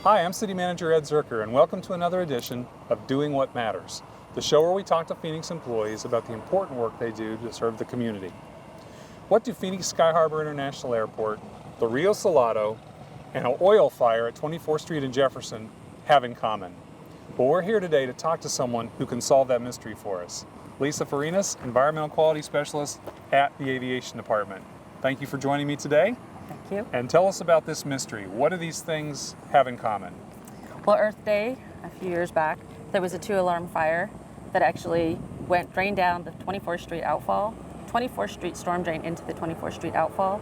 Hi, I'm City Manager Ed Zerker, and welcome to another edition of Doing What Matters, the show where we talk to Phoenix employees about the important work they do to serve the community. What do Phoenix Sky Harbor International Airport, the Rio Salado, and an oil fire at 24th Street in Jefferson have in common? Well, we're here today to talk to someone who can solve that mystery for us. Lisa Farinas, Environmental Quality Specialist at the Aviation Department. Thank you for joining me today. Thank you. And tell us about this mystery. What do these things have in common? Well, Earth Day, a few years back, there was a 2-alarm fire that actually drained down the 24th Street outfall, 24th Street storm drain into the 24th Street outfall,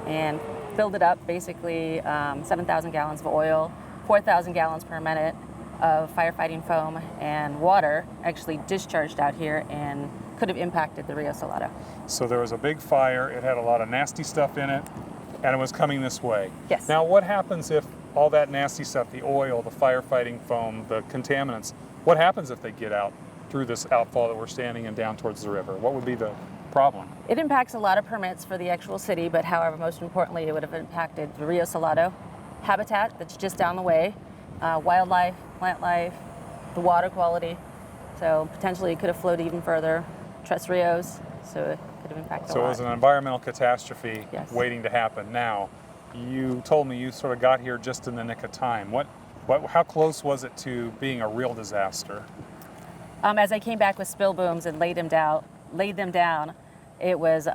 and filled it up, basically 7,000 gallons of oil, 4,000 gallons per minute of firefighting foam, and water actually discharged out here and could have impacted the Rio Salado. So there was a big fire, it had a lot of nasty stuff in it, and it was coming this way. Yes. Now what happens if all that nasty stuff, the oil, the firefighting foam, the contaminants, what happens if they get out through this outfall that we're standing in down towards the river? What would be the problem? It impacts a lot of permits for the actual city, but however, most importantly, it would have impacted the Rio Salado Habitat that's just down the way, wildlife, plant life, the water quality. So potentially it could have flowed even further, Tres Rios, so it could have impacted a lot. So it was an environmental catastrophe waiting to happen. Now, you told me you sort of got here just in the nick of time. How close was it to being a real disaster? As I came back with spill booms and laid them down, it was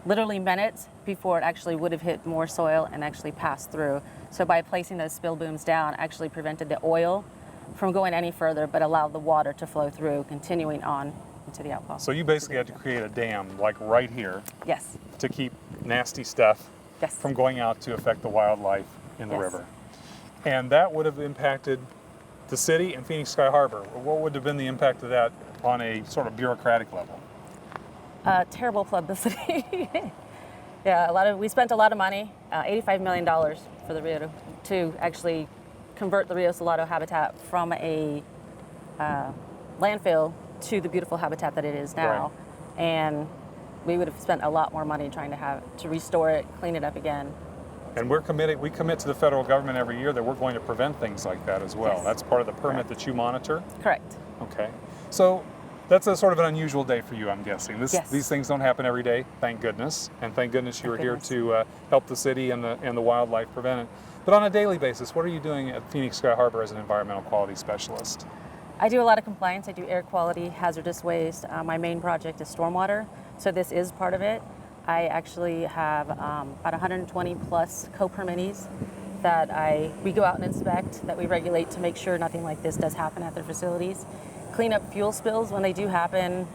literally minutes before it actually would have hit more soil and actually passed through. So by placing those spill booms down, actually prevented the oil from going any further, but allowed the water to flow through, continuing on into the outfall. So you basically had to create a dam, like right here, Yes. to keep nasty stuff Yes. from going out to affect the wildlife in the Yes. river. And that would have impacted the city and Phoenix Sky Harbor. What would have been the impact of that on a sort of bureaucratic level? Terrible publicity. Yeah, we spent a lot of money, $85 million for the Rio to actually convert the Rio Salado Habitat from a landfill to the beautiful habitat that it is now. Right. And we would have spent a lot more money trying to restore it, clean it up again. And we commit to the federal government every year that we're going to prevent things like that as well. Yes. That's part of the permit that you monitor? Correct. Okay. So that's a sort of an unusual day for you, I'm guessing. Yes. These things don't happen every day, thank goodness. And thank goodness you were here to help the city and the wildlife prevent it. But on a daily basis, what are you doing at Phoenix Sky Harbor as an environmental quality specialist? I do a lot of compliance. I do air quality, hazardous waste. My main project is stormwater, so this is part of it. I actually have about 120 plus co-permittees that we go out and inspect, that we regulate to make sure nothing like this does happen at their facilities. Clean up fuel spills when they do happen,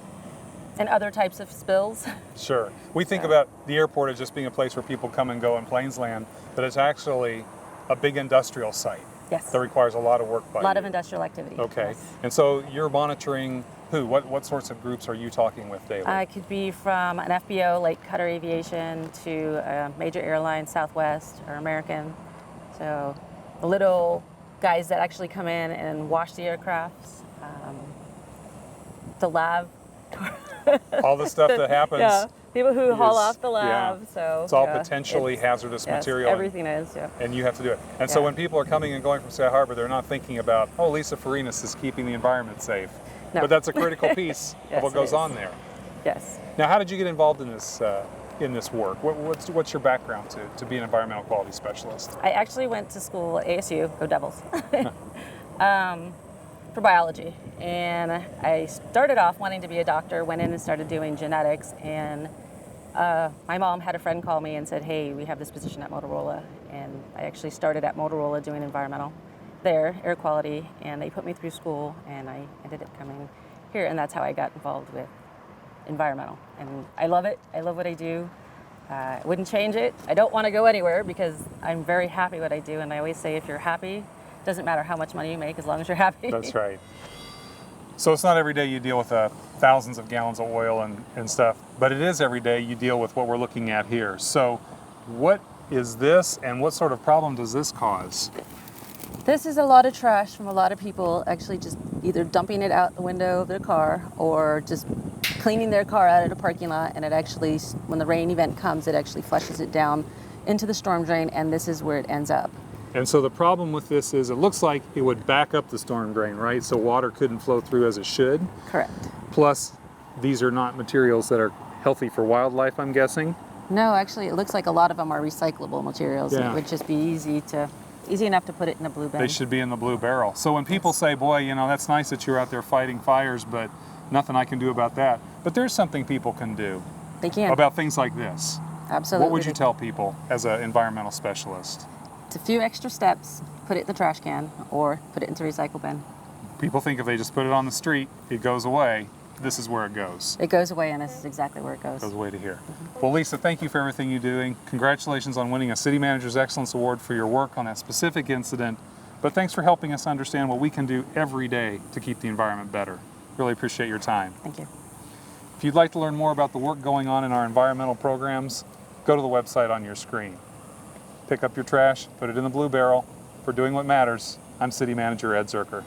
and other types of spills. Sure. We think about the airport as just being a place where people come and go and planes land, but it's actually a big industrial site. Yes. That requires a lot of work by you. A lot of industrial activity. Okay. Yes. And so you're monitoring who? What sorts of groups are you talking with daily? It could be from an FBO like Qatar Aviation to a major airline, Southwest or American. So the little guys that actually come in and wash the aircrafts, the lab. All the stuff that happens. Yeah, people who haul off the lab. Yeah. So it's all potentially hazardous material. Everything is, yeah. And you have to do it. And so when people are coming and going from Sky Harbor, they're not thinking about, oh, Lisa Farinas is keeping the environment safe. No. But that's a critical piece of what goes on there. Yes. Now, how did you get involved in this work? What's your background to be an environmental quality specialist? I actually went to school at ASU, go Devils, for biology. And I started off wanting to be a doctor, went in and started doing genetics. And my mom had a friend call me and said, hey, we have this position at Motorola. And I actually started at Motorola doing environmental there, air quality, and they put me through school, and I ended up coming here, and that's how I got involved with environmental. And I love it. I love what I do. I wouldn't change it. I don't want to go anywhere because I'm very happy what I do, and I always say if you're happy, it doesn't matter how much money you make as long as you're happy. That's right. So it's not every day you deal with thousands of gallons of oil and stuff, but it is every day you deal with what we're looking at here. So what is this, and what sort of problem does this cause? This is a lot of trash from a lot of people actually just either dumping it out the window of their car or just cleaning their car out at a parking lot, and it actually, when the rain event comes, it actually flushes it down into the storm drain, and this is where it ends up. And so the problem with this is it looks like it would back up the storm drain, right? So water couldn't flow through as it should. Correct. Plus, these are not materials that are healthy for wildlife, I'm guessing. No, actually, it looks like a lot of them are recyclable materials. Yeah. It would just be easy enough to put it in a blue bin. They should be in the blue barrel. So when people say, boy, you know, that's nice that you're out there fighting fires, but nothing I can do about that. But there's something people can do They can. about things like this. Absolutely. What would you tell people as an environmental specialist? It's a few extra steps. Put it in the trash can or put it into a recycle bin. People think if they just put it on the street, it goes away. This is where it goes. It goes away, and this is exactly where it goes. It goes away to here. Well, Lisa, thank you for everything you're doing. Congratulations on winning a City Manager's Excellence Award for your work on that specific incident. But thanks for helping us understand what we can do every day to keep the environment better. Really appreciate your time. Thank you. If you'd like to learn more about the work going on in our environmental programs, go to the website on your screen. Pick up your trash, put it in the blue barrel. For doing what matters, I'm City Manager Ed Zerker.